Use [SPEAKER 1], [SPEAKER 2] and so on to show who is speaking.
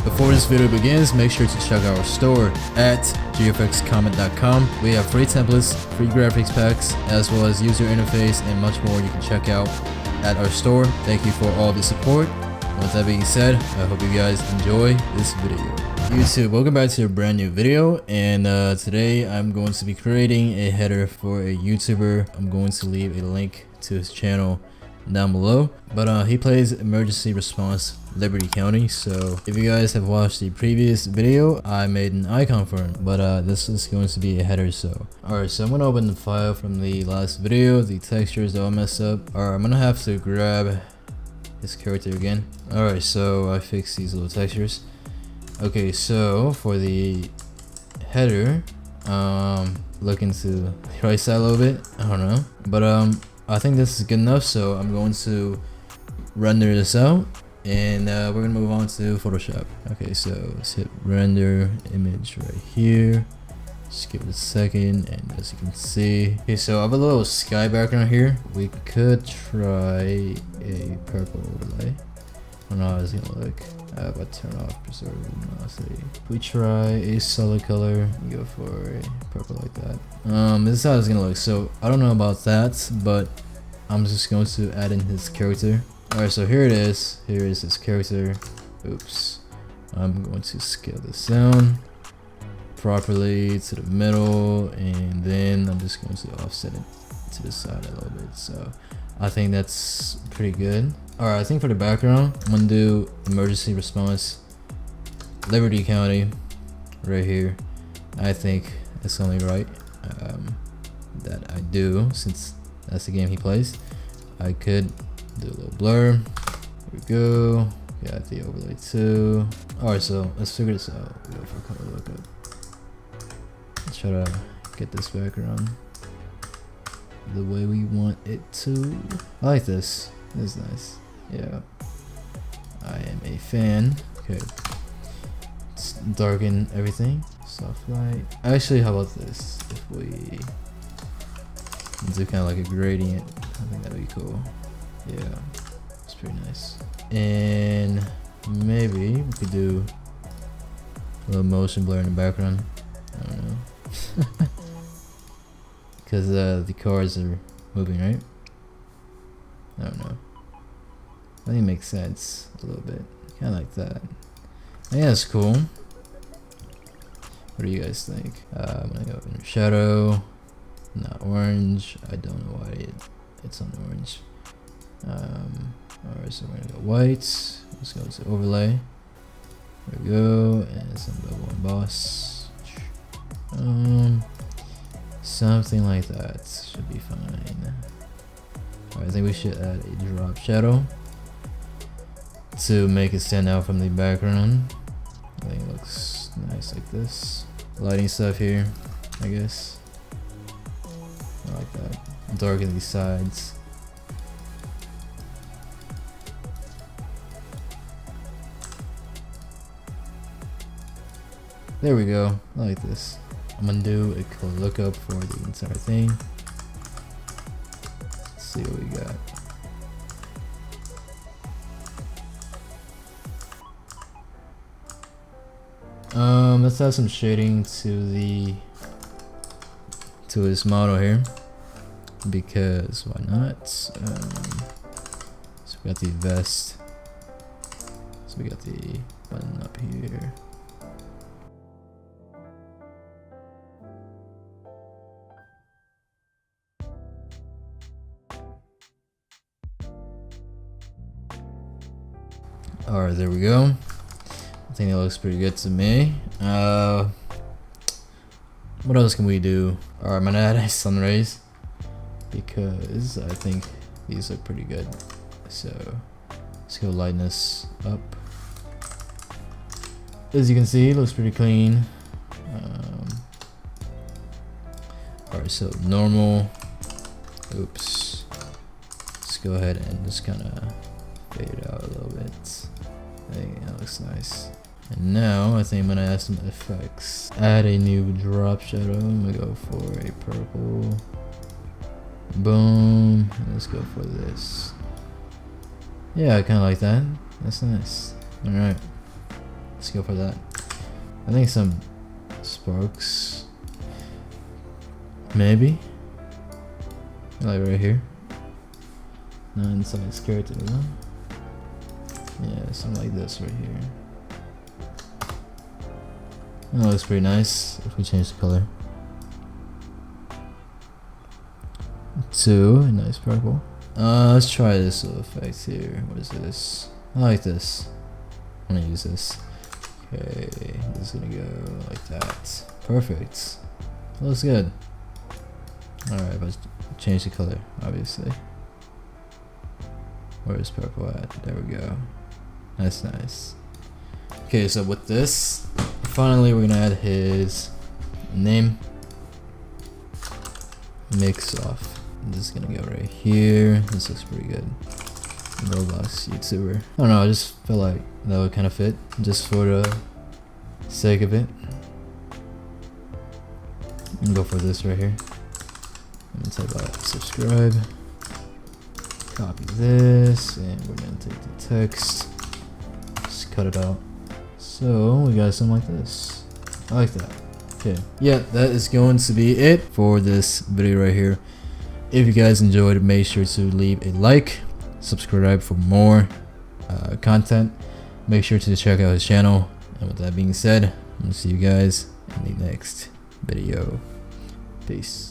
[SPEAKER 1] Before this video begins, make sure to check out our store at gfxcomment.com. We have free templates, free graphics packs, as well as user interface and much more you can check out at our store. Thank you for all the support. With that being said, I hope you guys enjoy this video. YouTube, welcome back to a brand new video, and today I'm going to be creating a header for a YouTuber. I'm going to leave a link to his channel down below, but he plays emergency response Liberty County. So if you guys have watched the previous video, I made an icon for him, but this is going to be a header. So alright, so I'm gonna open the file from the last video, the textures that all messed up. Alright, I'm gonna have to grab his character again. Alright, so I fixed these little textures. Okay, so for the header, look into the right side a little bit. I don't know, but I think this is good enough, so I'm going to render this out, and we're gonna move on to Photoshop. Okay, so let's hit render image right here. Just give it a second, and as you can see, okay, so I have a little sky background here. We could try a purple overlay. I don't know how it's gonna look. If I turn off preserve luminosity, we try a solid color, go for a purple like that. This is how it's gonna look. So I don't know about that, but I'm just going to add in his character. Alright, so here it is. Here is his character. Oops. I'm going to scale this down properly to the middle, and then I'm just going to offset it to the side a little bit. So I think that's pretty good. Alright, I think for the background, I'm gonna do emergency response Liberty County right here. I think it's only right that I do, since that's the game he plays. I could do a little blur. Here we go. Got the overlay too. Alright, so let's figure this out. We go for color lookup. Let's try to get this background the way we want it to. I like this. This is nice. Yeah, I am a fan. Okay, let's darken everything. Soft light. Actually, how about this? If we do kind of like a gradient, I think that'd be cool. Yeah, it's pretty nice. And maybe we could do a little motion blur in the background. I don't know. Because the cars are moving, right? I don't know. I think it makes sense a little bit. Kind of like that. Yeah, it's cool. What do you guys think? I'm gonna go in shadow, not orange. I don't know why it's on orange. Alright, so we're gonna go white. Let's go to overlay. There we go, and some double emboss. Something like that should be fine. Alright, I think we should add a drop shadow to make it stand out from the background. I think it looks nice like this. Lighting stuff here, I guess. I like that. Darken these sides. There we go. I like this. I'm gonna do a color lookup for the entire thing. Let's see what we got. Let's add some shading to his model here, because why not? So we got the vest. So we got the button up here. Alright, there we go. I think it looks pretty good to me. What else can we do? Alright, I'm gonna add a sun rays, because I think these look pretty good. So let's go lightness up. As you can see, it looks pretty clean. Alright, so normal. Oops. Let's go ahead and just kind of fade it out a little bit. I think that looks nice. And now I think I'm gonna add some effects. Add a new drop shadow. I'm gonna go for a purple. Boom. Let's go for this. Yeah, I kind of like that. That's nice. All right. Let's go for that. I think some sparks. Maybe. Like right here. No, inside skirt. Yeah, something like this right here. That looks pretty nice if we change the color to a nice purple. Let's try this little effect here. What is this? I like this. I'm gonna use this. Okay, this is gonna go like that. Perfect. Looks good. Alright, let's change the color, obviously. Where's purple at? There we go. That's nice. Okay, so with this, finally we're gonna add his name. Mix off. This is gonna go right here. This looks pretty good. Roblox YouTuber. I don't know, I just felt like that would kind of fit, just for the sake of it. I'm gonna go for this right here. I'm gonna type out subscribe. Copy this, and we're gonna take the text. Just cut it out. So we got something like this. I like that. Okay, yeah, that is going to be it for this video right here. If you guys enjoyed, make sure to leave a like, subscribe for more content. Make sure to check out his channel. And with that being said, I'm gonna see you guys in the next video. Peace.